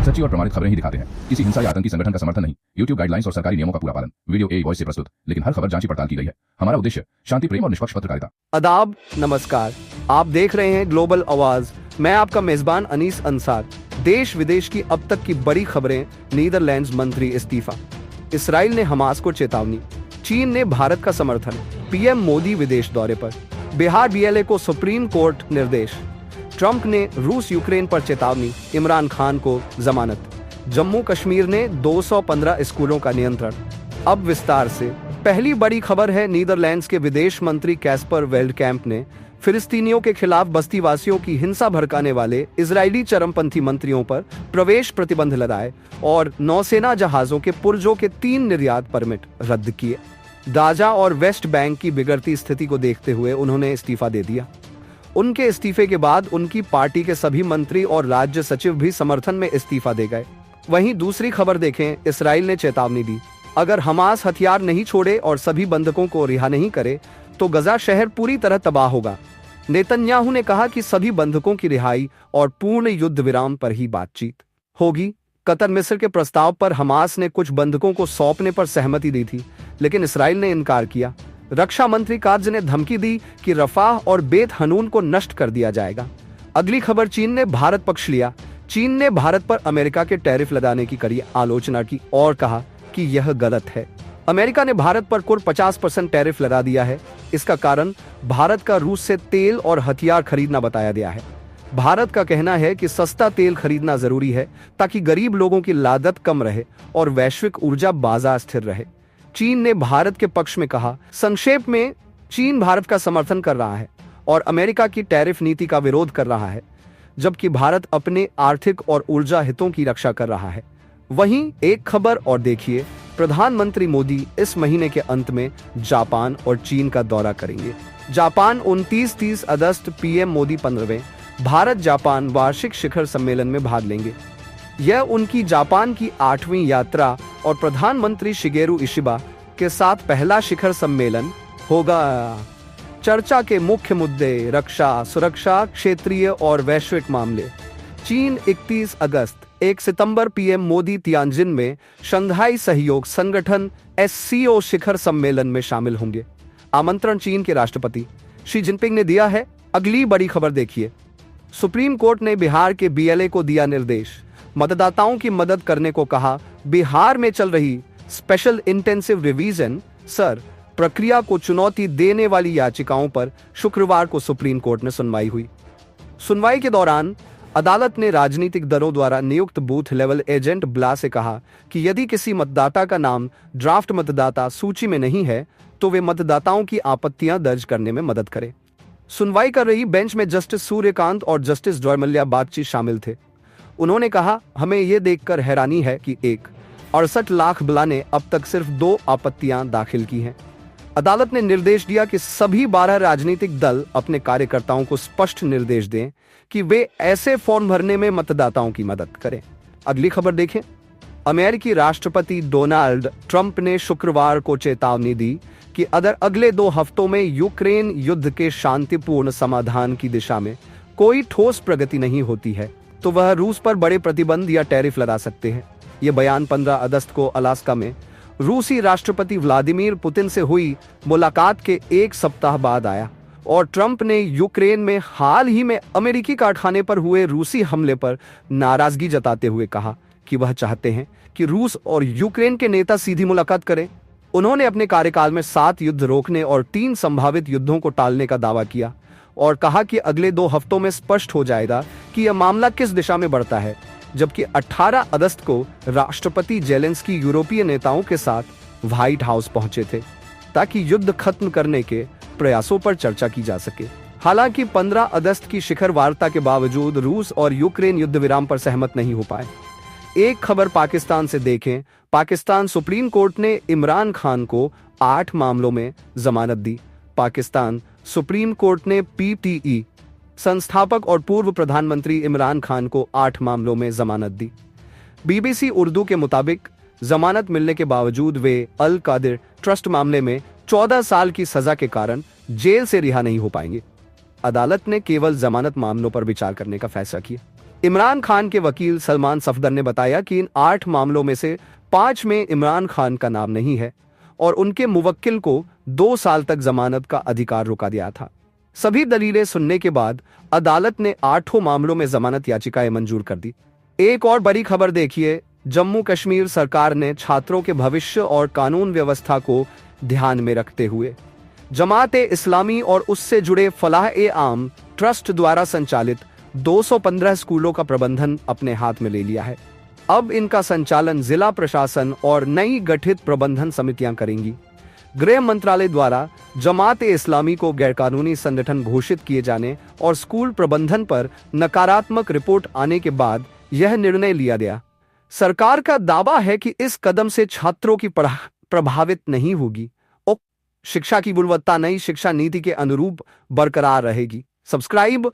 सच्ची और प्रमाणित खबरें ही दिखाते हैं, किसी हिंसा या आतंकी संगठन का समर्थन नहीं। YouTube गाइडलाइंस और सरकारी नियमों का पूरा पालन। वीडियो ए वॉइस से प्रस्तुत, लेकिन हर खबर जांची पड़ताल की गई है। हमारा उद्देश्य शांति, प्रेम और निष्पक्ष पत्रकारिता। आदाब, नमस्कार। आप देख रहे हैं ग्लोबल आवाज। मैं आपका मेजबान अनीस अंसार। देश विदेश की अब तक की बड़ी खबरें। नीदरलैंड्स मंत्री इस्तीफा, इसराइल ने हमास को चेतावनी, चीन ने भारत का समर्थन, पीएम मोदी विदेश दौरे पर, बिहार बीएलए को सुप्रीम कोर्ट निर्देश, ट्रंप ने रूस यूक्रेन पर चेतावनी, इमरान खान को जमानत, जम्मू कश्मीर ने 215 स्कूलों का नियंत्रण। अब विस्तार से। पहली बड़ी खबर है, नीदरलैंड्स के विदेश मंत्री कैस्पर वेल्डकैंप ने फिलिस्तीनियों के खिलाफ बस्तीवासियों की हिंसा भड़काने वाले इजरायली चरमपंथी मंत्रियों पर प्रवेश प्रतिबंध लगाए और नौसेना जहाजों के पुर्जों के 3 निर्यात परमिट रद्द किए। गाजा और वेस्ट बैंक की बिगड़ती स्थिति को देखते हुए उन्होंने इस्तीफा दे दिया। उनके इस्तीफे के बाद उनकी पार्टी के सभी मंत्री और राज्य सचिव भी समर्थन में इस्तीफा दे गए। वहीं दूसरी खबर देखें, इसराइल ने चेतावनी दी, अगर हमास हथियार नहीं छोड़े और सभी बंधकों को रिहा नहीं करे तो गजा शहर पूरी तरह तबाह होगा। नेतन्याहू ने कहा कि सभी बंधकों की रिहाई और पूर्ण युद्ध विराम पर ही बातचीत होगी। कतर मिस्र के प्रस्ताव पर हमास ने कुछ बंधकों को सौंपने पर सहमति दी थी, लेकिन इसराइल ने इनकार किया। रक्षा मंत्री काज ने धमकी दी कि रफाह और बेत हनून को नष्ट कर दिया जाएगा। अगली खबर, चीन ने भारत पक्ष लिया। चीन ने भारत पर अमेरिका के टैरिफ लगाने की कड़ी आलोचना की और कहा कि यह गलत है। अमेरिका ने भारत पर कुल 50% टैरिफ लगा दिया है। इसका कारण भारत का रूस से तेल और हथियार खरीदना बताया गया है। भारत का कहना है कि सस्ता तेल खरीदना जरूरी है ताकि गरीब लोगों की लागत कम रहे और वैश्विक ऊर्जा बाजार स्थिर रहे। चीन ने भारत के पक्ष में कहा। संक्षेप में, चीन भारत का समर्थन कर रहा है और अमेरिका की टैरिफ नीति का विरोध कर रहा है, जबकि भारत अपने आर्थिक और ऊर्जा हितों की रक्षा कर रहा है। वहीं एक खबर और देखिए, प्रधानमंत्री मोदी इस महीने के अंत में जापान और चीन का दौरा करेंगे। जापान 29-30 अगस्त, पीएम मोदी 15वें भारत जापान वार्षिक शिखर सम्मेलन में भाग लेंगे। यह उनकी जापान की 8वीं यात्रा और प्रधानमंत्री शिगेरू इशिबा के साथ पहला शिखर सम्मेलन होगा। चर्चा के मुख्य मुद्दे रक्षा, सुरक्षा, क्षेत्रीय और वैश्विक मामले। चीन 31 अगस्त, 1 सितंबर, पीएम मोदी तियानजिन में शंघाई सहयोग संगठन SCO शिखर सम्मेलन में शामिल होंगे। आमंत्रण चीन के राष्ट्रपति शी जिनपिंग ने दिया है। अगली बड़ी खबर देखिए, सुप्रीम कोर्ट ने बिहार के बीएलए को दिया निर्देश, मतदाताओं की मदद करने को कहा। बिहार में चल रही स्पेशल इंटेंसिव रिवीजन सर प्रक्रिया को चुनौती देने वाली याचिकाओं पर शुक्रवार को सुप्रीम कोर्ट में सुनवाई हुई। सुनवाई के दौरान अदालत ने राजनीतिक दलों द्वारा नियुक्त बूथ लेवल एजेंट ब्ला से कहा कि यदि किसी मतदाता का नाम ड्राफ्ट मतदाता सूची में नहीं है तो वे मतदाताओं की आपत्तियां दर्ज करने में मदद करें। सुनवाई कर रही बेंच में जस्टिस सूर्यकांत और जस्टिस जॉय मल्ल्या बागची शामिल थे। उन्होंने कहा, हमें यह देखकर हैरानी है कि 68 लाख ब्ला ने अब तक सिर्फ 2 आपत्तियां दाखिल की हैं। अदालत ने निर्देश दिया कि सभी 12 राजनीतिक दल अपने कार्यकर्ताओं को स्पष्ट निर्देश दें कि वे ऐसे फॉर्म भरने में मतदाताओं की मदद करें। अगली खबर देखें, अमेरिकी राष्ट्रपति डोनाल्ड ट्रंप ने शुक्रवार को चेतावनी दी कि अगर अगले 2 हफ्तों में यूक्रेन युद्ध के शांतिपूर्ण समाधान की दिशा में कोई ठोस प्रगति नहीं होती है तो वह रूस पर बड़े प्रतिबंध या टैरिफ लगा सकते हैं। यह बयान 15 अगस्त को अलास्का में रूसी राष्ट्रपति व्लादिमीर पुतिन से हुई मुलाकात के 1 सप्ताह बाद आया और ट्रंप ने यूक्रेन में हाल ही में अमेरिकी कारखाने पर हुए रूसी हमले पर नाराजगी जताते हुए कहा कि वह चाहते हैं कि रूस और यूक्रेन के नेता सीधी मुलाकात करें। उन्होंने अपने कार्यकाल में 7 युद्ध रोकने और 3 संभावित युद्धों को टालने का दावा किया और कहा कि अगले 2 हफ्तों में स्पष्ट हो जाएगा कि यह मामला किस दिशा में बढ़ता है। जबकि 18 अगस्त को राष्ट्रपति जेलेंस्की यूरोपीय नेताओं के साथ व्हाइट हाउस पहुंचे थे ताकि युद्ध खत्म करने के प्रयासों पर चर्चा की जा सके। हालांकि 15 अगस्त की शिखर वार्ता के बावजूद रूस और यूक्रेन युद्ध विराम पर सहमत नहीं हो पाए। एक खबर पाकिस्तान से देखें, पाकिस्तान सुप्रीम कोर्ट ने इमरान खान को 8 मामलों में जमानत दी। पाकिस्तान सुप्रीम कोर्ट ने PTE संस्थापक और पूर्व प्रधानमंत्री इमरान खान को 8 मामलों में जमानत दी। BBC उर्दू के मुताबिक जमानत मिलने के बावजूद वे अल कादिर ट्रस्ट मामले में 14 साल की सजा के कारण जेल से रिहा नहीं हो पाएंगे। अदालत ने केवल जमानत मामलों पर विचार करने का फैसला किया। इमरान खान के वकील सलमान सफदर ने बताया कि इन 8 मामलों में से 5 में इमरान खान का नाम नहीं है और उनके मुवक्किल को 2 साल तक जमानत का अधिकार रोका दिया था। सभी दलीलें सुनने के बाद अदालत ने 8 मामलों में जमानत याचिकाएं मंजूर कर दी। एक और बड़ी खबर देखिए, जम्मू कश्मीर सरकार ने छात्रों के भविष्य और कानून व्यवस्था को ध्यान में रखते हुए जमात-ए-इस्लामी और उससे जुड़े फलाह-ए-आम ट्रस्ट द्वारा संचालित 215 स्कूलों का प्रबंधन अपने हाथ में ले लिया है। अब इनका संचालन जिला प्रशासन और नई गठित प्रबंधन समितियां करेंगी। गृह मंत्रालय द्वारा जमात-ए-इस्लामी को गैरकानूनी संगठन घोषित किए जाने और स्कूल प्रबंधन पर नकारात्मक रिपोर्ट आने के बाद यह निर्णय लिया गया। सरकार का दावा है कि इस कदम से छात्रों की पढ़ाई प्रभावित नहीं होगी और शिक्षा की गुणवत्ता नई शिक्षा नीति के अनुरूप बरकरार रहेगी। सब्सक्राइब